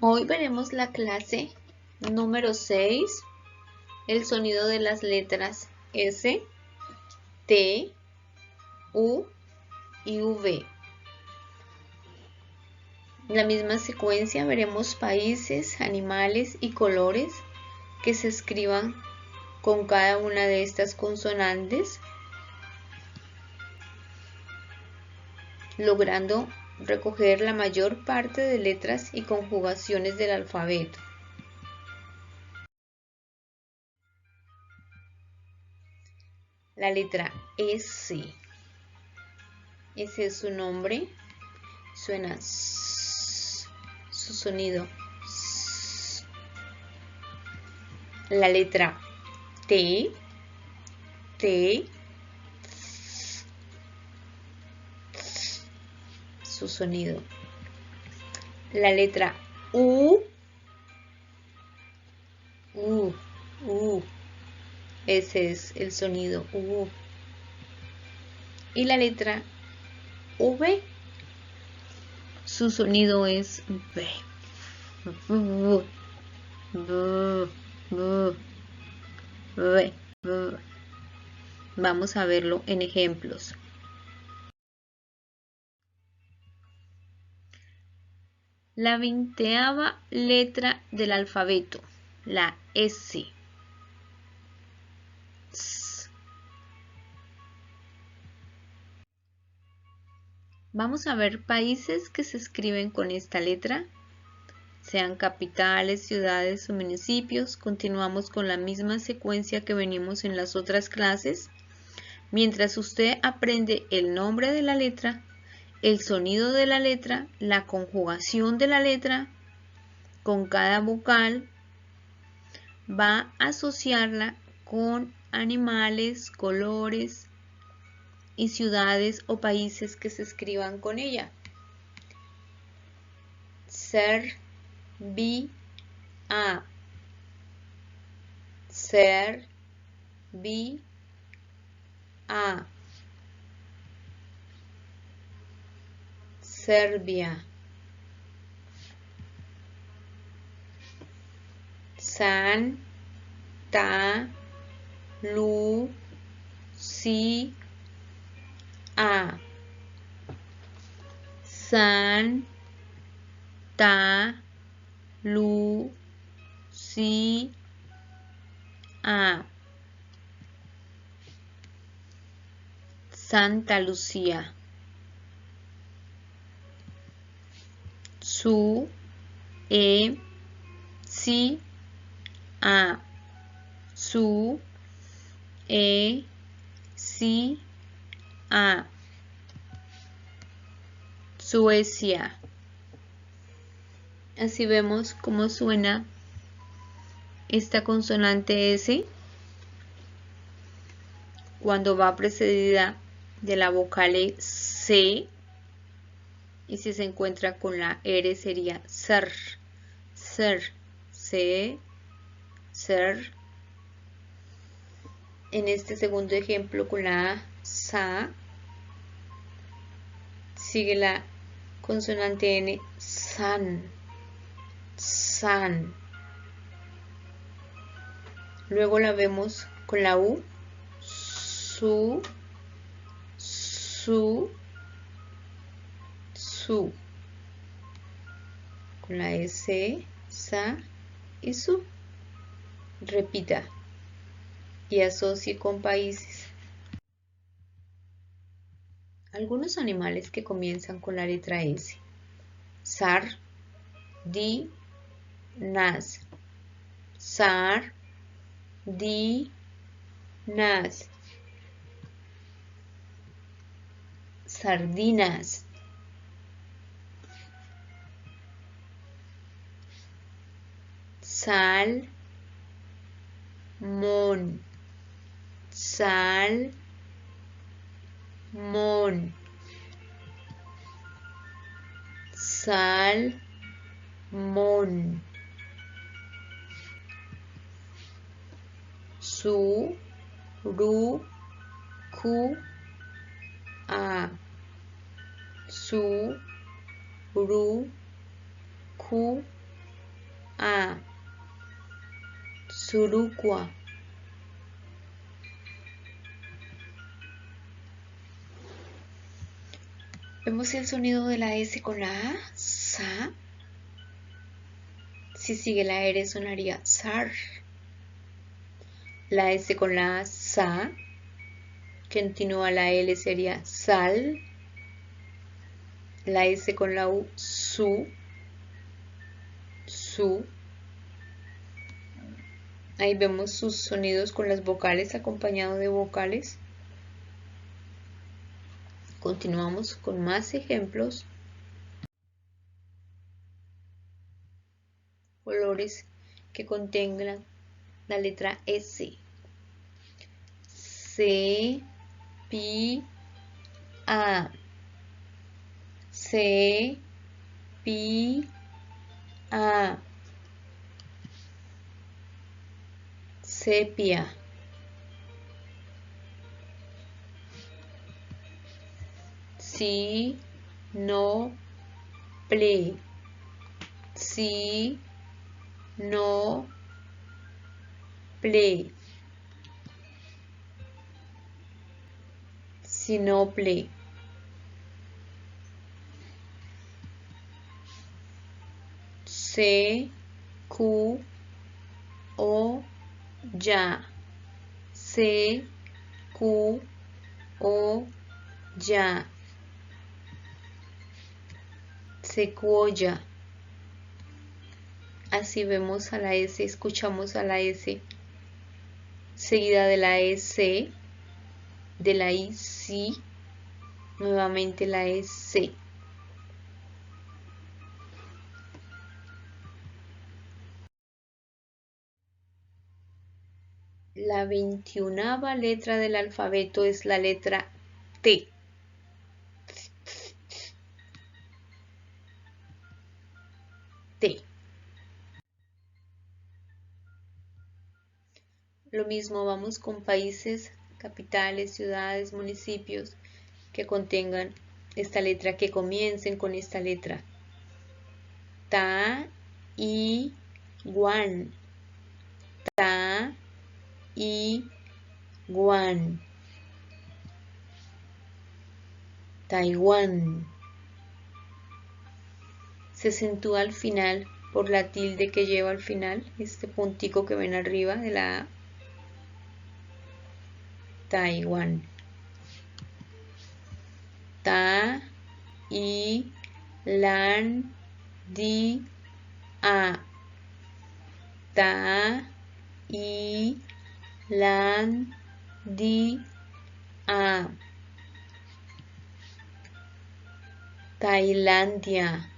Hoy veremos la clase número 6, el sonido de las letras S, T, U y V. En la misma secuencia veremos países, animales y colores que se escriban con cada una de estas consonantes, logrando recoger la mayor parte de letras y conjugaciones del alfabeto. La letra S. Ese es su nombre. Suena S, su sonido S. La letra T. Su sonido. La letra U. Ese es el sonido U. Y la letra V. Su sonido es B. Vamos a verlo en ejemplos. La 20ª letra del alfabeto, la S. Vamos a ver países que se escriben con esta letra, sean capitales, ciudades o municipios. Continuamos con la misma secuencia que venimos en las otras clases. Mientras usted aprende el nombre de la letra, el sonido de la letra, la conjugación de la letra, con cada vocal, va a asociarla con animales, colores y ciudades o países que se escriban con ella. Serbia, Serbia, Serbia, Santa Lucía, Santa Lucía, Santa Lucía. Su, si, su, si, Suecia. Así vemos cómo suena esta consonante S cuando va precedida de la vocal C, y si se encuentra con la R sería ser, ser, se, ser. En este segundo ejemplo con la A, sa, sigue la consonante N, san, san. Luego la vemos con la U, su, su, su. Con la S, sa y su. Repita y asocie con países. Algunos animales que comienzan con la letra S. Sar, di, nas. Sar, di, nas. Sardinas. Sal, mon. Sal, mon. Sal, mon. Su, ru, cu, su, ru, cu, A. Surucua. Vemos el sonido de la S con la A, sa. Si sigue la R sonaría sar. La S con la A, sa. Continúa la L sería sal. La S con la U, su. Su. Ahí vemos sus sonidos con las vocales, acompañado de vocales. Continuamos con más ejemplos. Colores que contengan la letra S. C, pi, a. C, pi, a. Sepia. Si, no, ple. Si, no, ple. Sinople. C, Q, O, ya. C, Q, O, ya. Secuoya. Así vemos a la S, escuchamos a la S, seguida de la S, de la I, si, nuevamente la S. La 21ª letra del alfabeto es la letra T. T. Lo mismo vamos con países, capitales, ciudades, municipios que contengan esta letra, que comiencen con esta letra. Ta, i, guan. Ta, i, guan. Taiwán. Se acentúa al final por la tilde que lleva al final, este puntico que ven arriba de la A. Taiwán. Ta, i, lan, di, a. Ta, i, lan, di, a. Tailandia.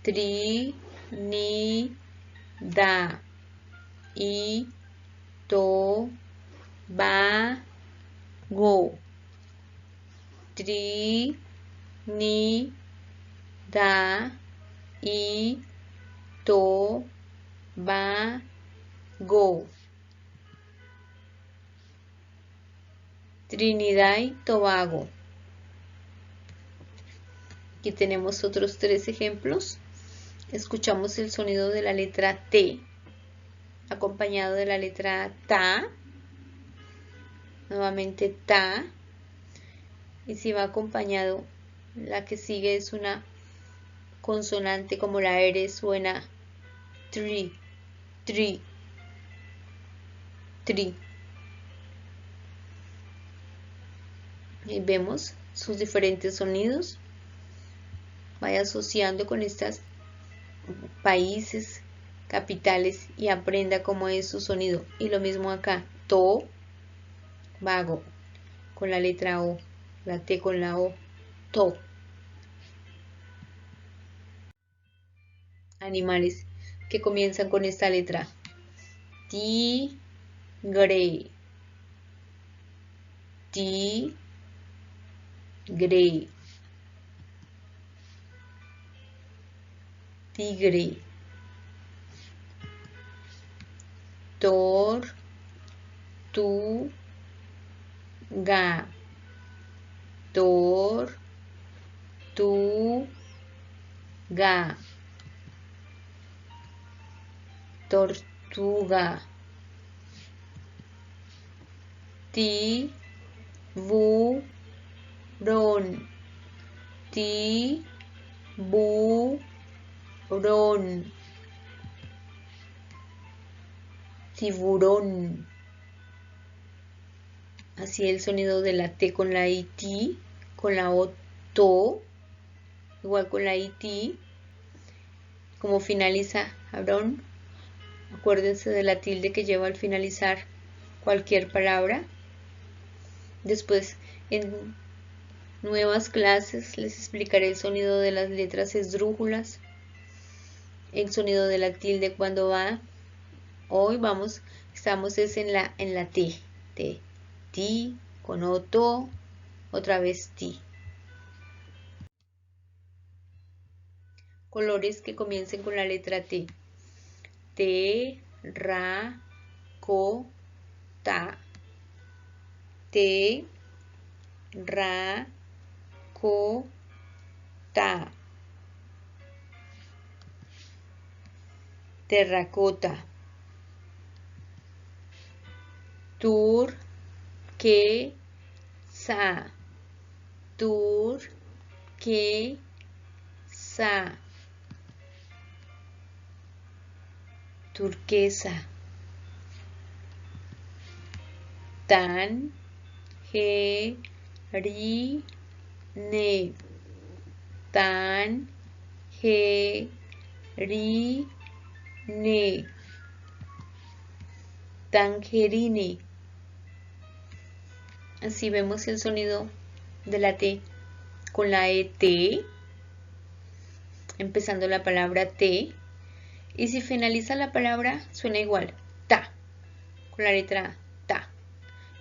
Trinidad y Tobago. Trinidad y Tobago. Trinidad y Tobago. Aquí tenemos otros 3 ejemplos. Escuchamos el sonido de la letra T, acompañado de la letra ta. Nuevamente ta. Y si va acompañado, la que sigue es una consonante como la R, suena tri, tri, tri. Y vemos sus diferentes sonidos. Vaya asociando con estos países, capitales, y aprenda cómo es su sonido. Y lo mismo acá, to, vago, con la letra O, la T con la O, to. Animales que comienzan con esta letra. Tigre, tigre, tigre, tortuga, tortuga, ga, tortuga, tiburón, tiburón, tiburón. Así el sonido de la T con la IT, con la O, to, igual con la IT. Como finaliza, Abrón, acuérdense de la tilde que lleva al finalizar cualquier palabra. Después, en nuevas clases, les explicaré el sonido de las letras esdrújulas, el sonido de la tilde cuando va. Hoy estamos en la T, ti, con O, to, otra vez ti. Colores que comiencen con la letra T. Te, ra, co, ta. Te, ra, co, ta. Terracota. Tur, que, sa. Tur, que, sa. Turquesa. Tan, ge, ri, ne. Tan, ge, ri, ne. Tangerine. Así vemos el sonido de la T con la ET, empezando la palabra T. Y si finaliza la palabra, suena igual, ta, con la letra A, ta.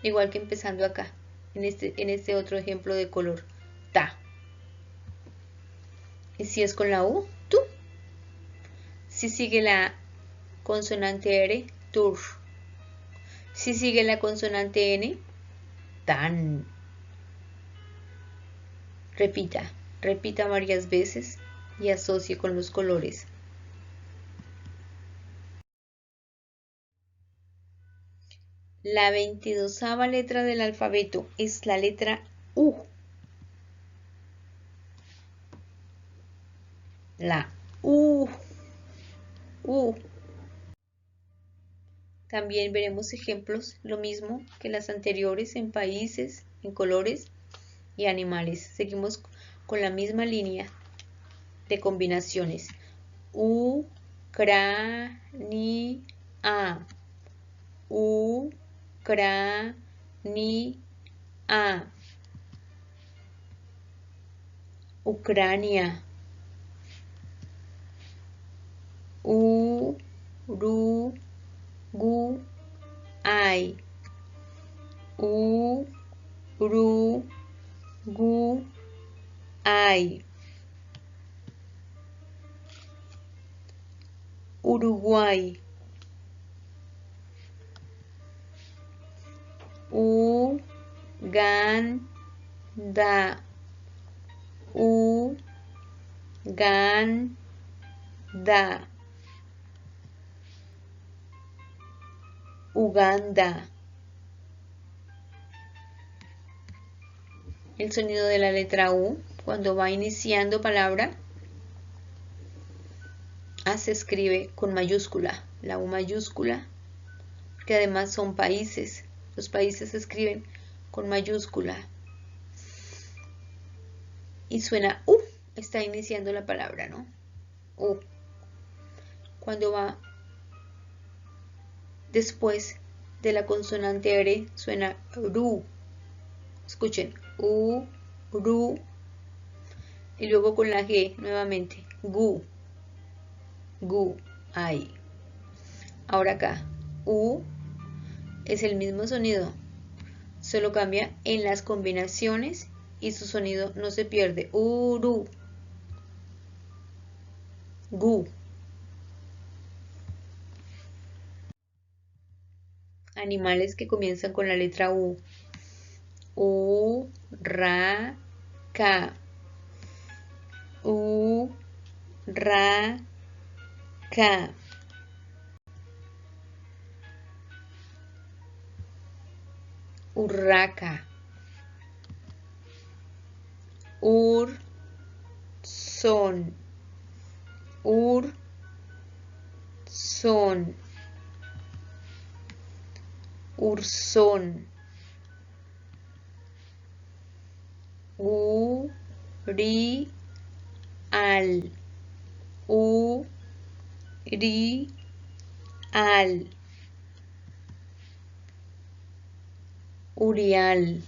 Igual que empezando acá, en este otro ejemplo de color, ta. Y si es con la U, tu. Si sigue la consonante R, tur. Si sigue la consonante N, tan. Repita varias veces y asocie con los colores. La 22ª letra del alfabeto es la letra U. La U. U. También veremos ejemplos, lo mismo que las anteriores, en países, en colores y animales. Seguimos con la misma línea de combinaciones. Ucrania. Ucrania. Ucrania. Uruguay. Uruguay. Uruguay. Uganda. Uganda. Uganda. El sonido de la letra U, cuando va iniciando palabra, se escribe con mayúscula, la U mayúscula, porque además son países. Los países se escriben con mayúscula. Y suena U, está iniciando la palabra, ¿no? U. Cuando va después de la consonante R, suena RU. Escuchen, U, RU. Y luego con la G nuevamente, GU. GU, ahí. Ahora acá, U es el mismo sonido, solo cambia en las combinaciones y su sonido no se pierde. Uru. Gu. Animales que comienzan con la letra U. Urraca. Urraca. urraca, urraca, urzón, urzón, urzón, urial, urial, urial.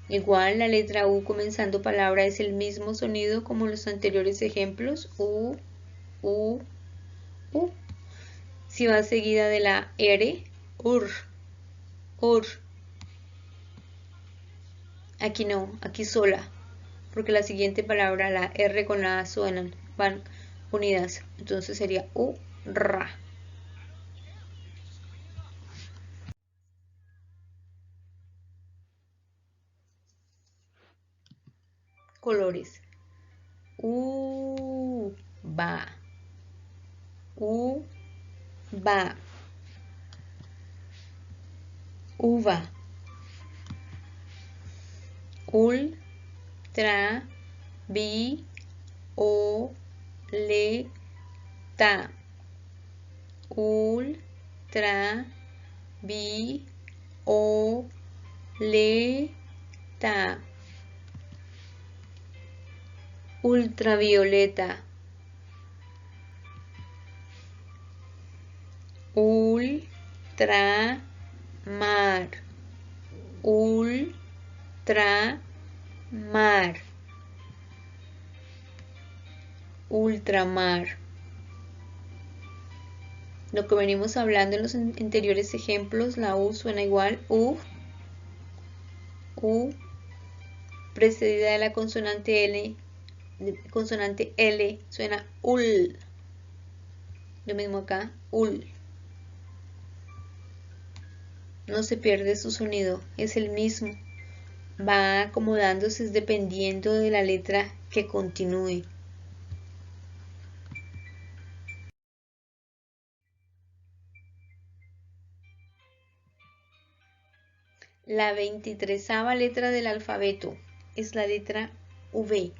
Igual la letra U comenzando palabra es el mismo sonido como los anteriores ejemplos. U. Si va seguida de la R, ur. Aquí no, aquí sola, porque la siguiente palabra, la R con la A suenan, van unidas. Entonces sería urra. Colores. Uva, uva, uva. Ultra, violeta, ultra, violeta, ultravioleta, ultramar, ultramar, ultramar. Lo que venimos hablando en los anteriores ejemplos, la U suena igual, U, precedida de la consonante L, suena ul. Lo mismo acá, ul. No se pierde su sonido, es el mismo. Va acomodándose dependiendo de la letra que continúe. La 23ª letra del alfabeto es la letra V.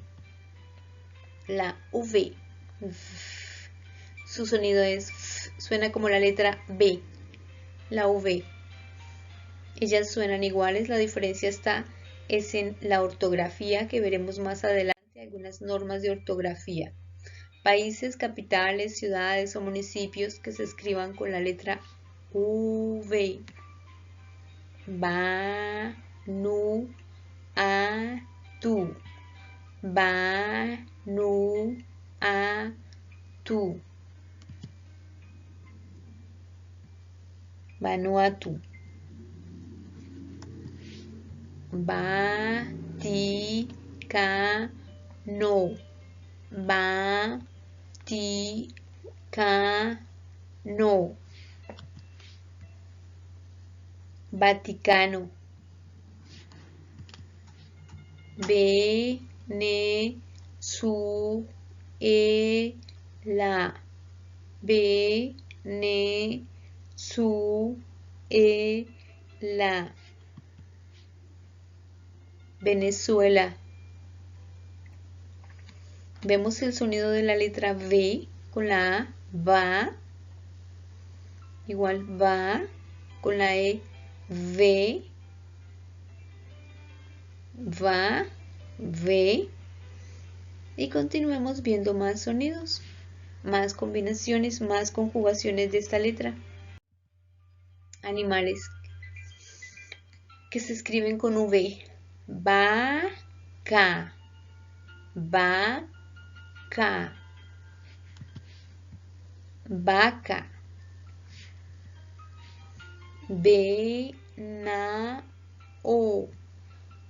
La V. Su sonido es suena como la letra B. La V. Ellas suenan iguales, la diferencia es en la ortografía, que veremos más adelante algunas normas de ortografía. Países, capitales, ciudades o municipios que se escriban con la letra V. Vanuatu, Vanuatu, Vanuatu, Vaticano, Vaticano, Vaticano, Venezuela, Venezuela, Venezuela. Vemos el sonido de la letra V con la A, va, igual va, con la E, ve, va, ve, y continuemos viendo más sonidos, más combinaciones, más conjugaciones de esta letra. Animales que se escriben con V. Vaca, vaca, vaca. Venao,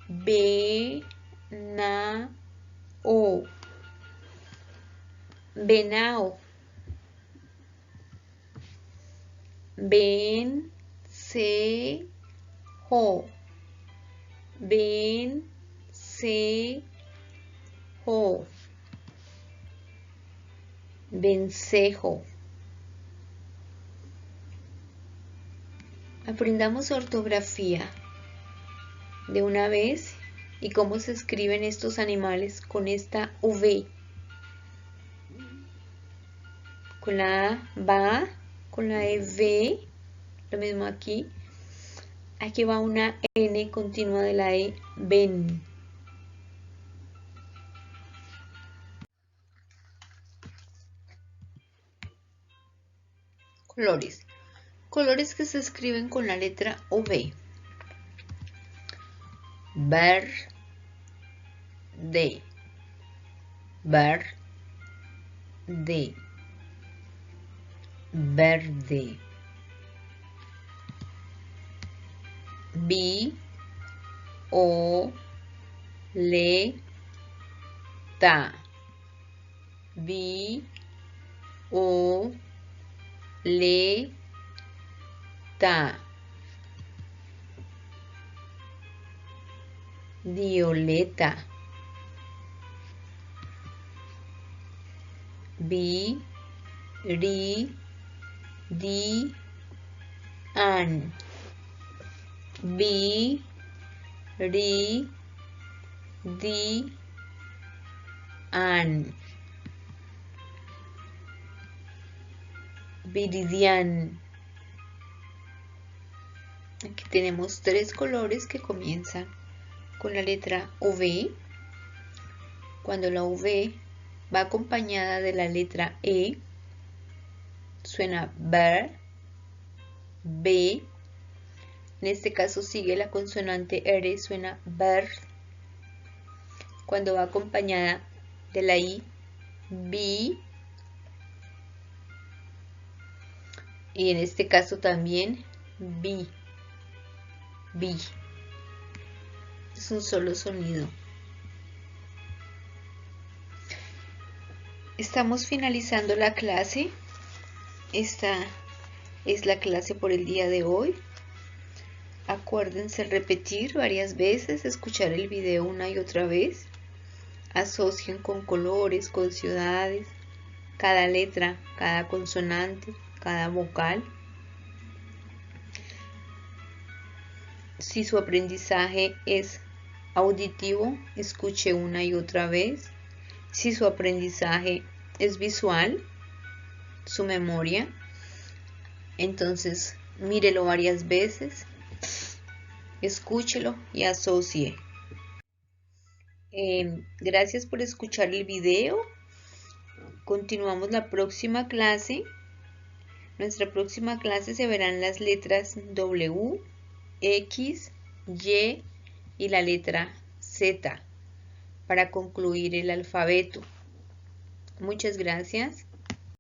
venao, venao. Vencejo, vencejo. vencejo. Aprendamos ortografía de una vez y cómo se escriben estos animales con esta V. Con la A va, con la EV, lo mismo aquí. Aquí va una N continua de la E, ven. Colores. Colores que se escriben con la letra V. Verde, verde, verde. Violeta, violeta, violeta, viridian, viridian. Aquí tenemos tres colores que comienzan con la letra V. Cuando la V va acompañada de la letra E, suena ver, B. En este caso sigue la consonante R, suena ver. Cuando va acompañada de la I, bi. Y en este caso también bi, bi. Es un solo sonido. Estamos finalizando la clase. Esta es la clase por el día de hoy. Acuérdense repetir varias veces, escuchar el video una y otra vez. Asocien con colores, con ciudades, cada letra, cada consonante, cada vocal. Si su aprendizaje es auditivo, escuche una y otra vez. Si su aprendizaje es visual, su memoria, entonces mírelo varias veces, escúchelo y asocie. Gracias por escuchar el video. Continuamos la próxima clase. Nuestra próxima clase se verán las letras W, X, Y y la letra Z para concluir el alfabeto. Muchas gracias.